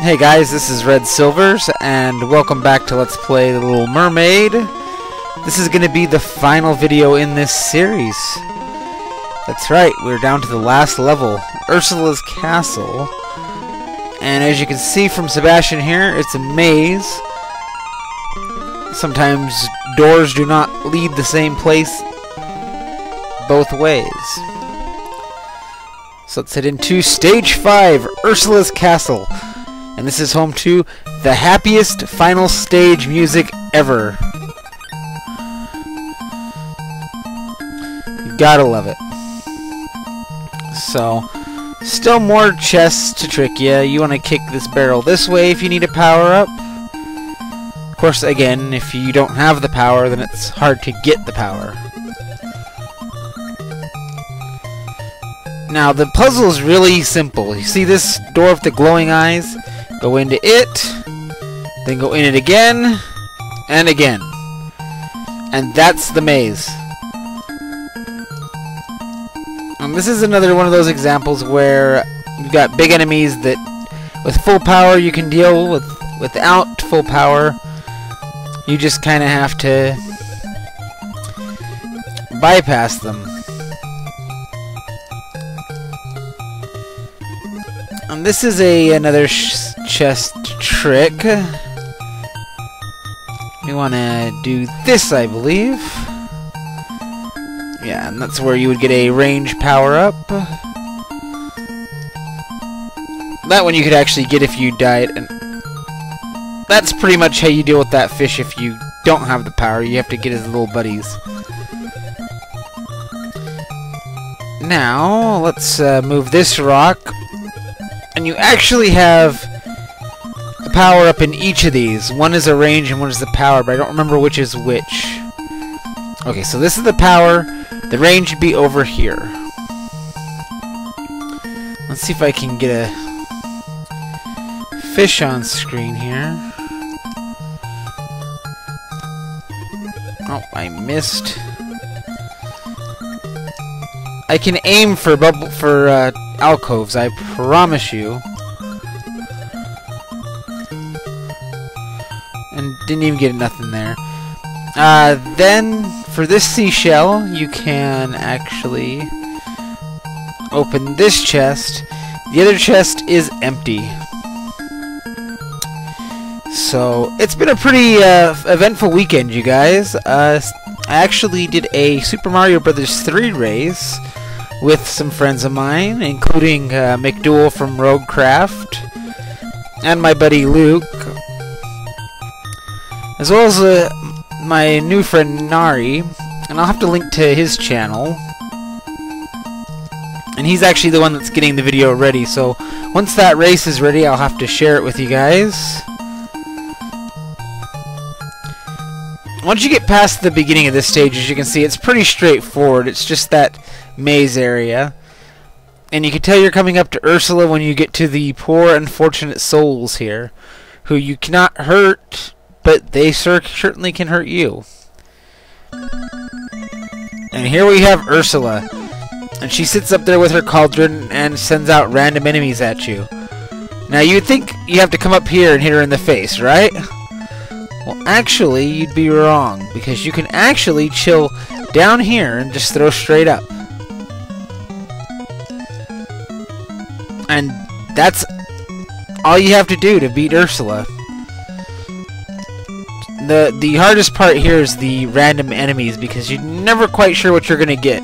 Hey guys, this is Red Silvers, and welcome back to Let's Play The Little Mermaid. This is going to be the final video in this series. That's right, we're down to the last level, Ursula's castle. And as you can see from Sebastian here, it's a maze. Sometimes doors do not lead the same place both ways. So let's head into Stage 5, Ursula's castle. And this is home to the happiest final stage music ever. You gotta love it. So, still more chests to trick you. You want to kick this barrel this way if you need a power-up. Of course, again, if you don't have the power, then it's hard to get the power. Now, the puzzle is really simple. You see this door with the glowing eyes? Go into it, then go in it again, and again. And that's the maze. And this is another one of those examples where you've got big enemies that with full power you can deal with. Without full power, you just kind of have to bypass them. And this is another chest trick. You want to do this, I believe. Yeah, and that's where you would get a range power-up. That one you could actually get if you died, and that's pretty much how you deal with that fish if you don't have the power. You have to get his little buddies. Now, let's move this rock. And you actually have a power-up in each of these. One is a range and one is the power, but I don't remember which is which. Okay, so this is the power. The range should be over here. Let's see if I can get a fish on screen here. Oh, I missed. I can aim for alcoves, I promise you. And didn't even get nothing there. Then, for this seashell, you can actually open this chest. The other chest is empty. So, it's been a pretty eventful weekend, you guys. I actually did a Super Mario Bros. 3 race with some friends of mine, including McDool from Roguecraft and my buddy Luke, as well as my new friend Nari, and I'll have to link to his channel. And he's actually the one that's getting the video ready, so once that race is ready, I'll have to share it with you guys. Once you get past the beginning of this stage, as you can see, it's pretty straightforward. It's just that maze area. And you can tell you're coming up to Ursula when you get to the poor, unfortunate souls here, who you cannot hurt, but they certainly can hurt you. And here we have Ursula. And she sits up there with her cauldron and sends out random enemies at you. Now, you'd think you have to come up here and hit her in the face, right? Well, actually, you'd be wrong, because you can actually chill down here and just throw straight up. And that's all you have to do to beat Ursula. The hardest part here is the random enemies, because you're never quite sure what you're going to get.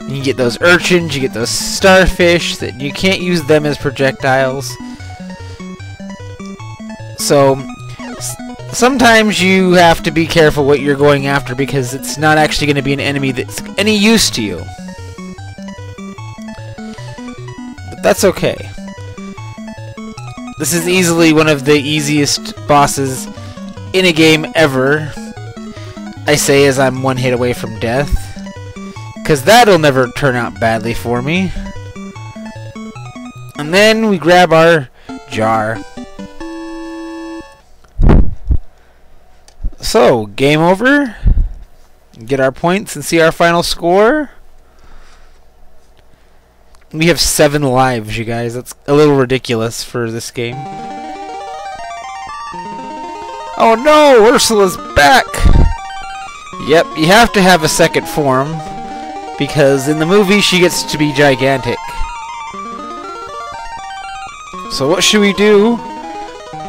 You get those urchins, you get those starfish, that you can't use them as projectiles. So sometimes you have to be careful what you're going after, because it's not actually going to be an enemy that's any use to you. But that's okay. This is easily one of the easiest bosses in a game ever. I say as I'm one hit away from death, because that'll never turn out badly for me. And then we grab our jar. So, game over. Get our points and see our final score. We have 7 lives, you guys. That's a little ridiculous for this game. Oh no, Ursula's back! Yep, you have to have a second form, because in the movie she gets to be gigantic. So what should we do?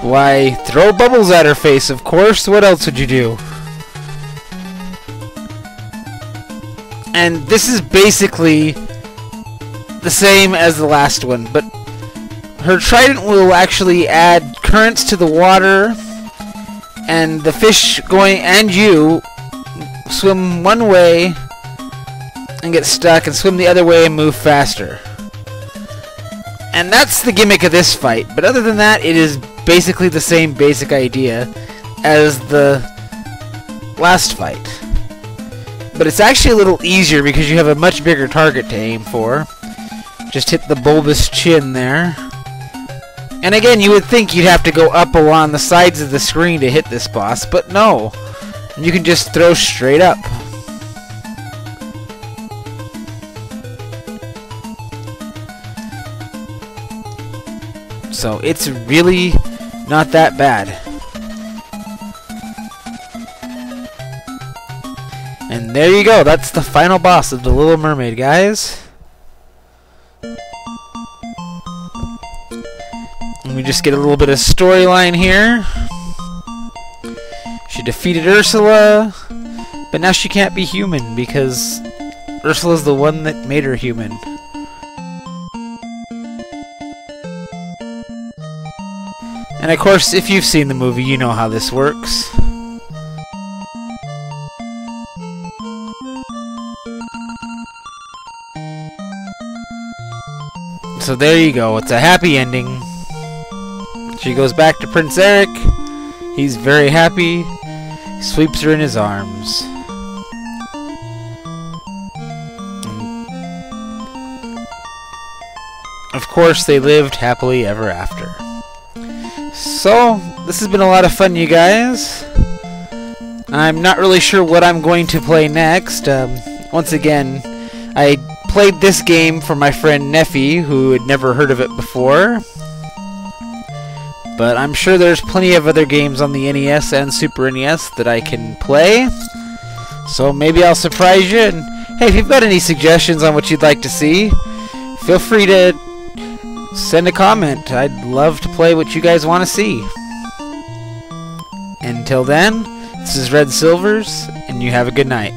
Why, throw bubbles at her face, of course. What else would you do? And this is basically the same as the last one, but her trident will actually add currents to the water, and the fish going and you swim one way and get stuck, and swim the other way and move faster. And that's the gimmick of this fight, but other than that, it is basically the same basic idea as the last fight. But it's actually a little easier because you have a much bigger target to aim for. Just hit the bulbous chin there. And again, you would think you'd have to go up along the sides of the screen to hit this boss, but no. You can just throw straight up. So it's really not that bad. And there you go, that's the final boss of The Little Mermaid, guys. And we just get a little bit of storyline here. She defeated Ursula, but now she can't be human because Ursula's the one that made her human. And of course, if you've seen the movie, you know how this works. So there you go, it's a happy ending. She goes back to Prince Eric. He's very happy. He sweeps her in his arms. Of course, they lived happily ever after. So, this has been a lot of fun, you guys. I'm not really sure what I'm going to play next. Once again, I played this game for my friend Neffy, who had never heard of it before. But I'm sure there's plenty of other games on the NES and Super NES that I can play. So maybe I'll surprise you. And hey, if you've got any suggestions on what you'd like to see, feel free to send a comment. I'd love to play what you guys want to see. Until then, this is Red Silvers, and you have a good night.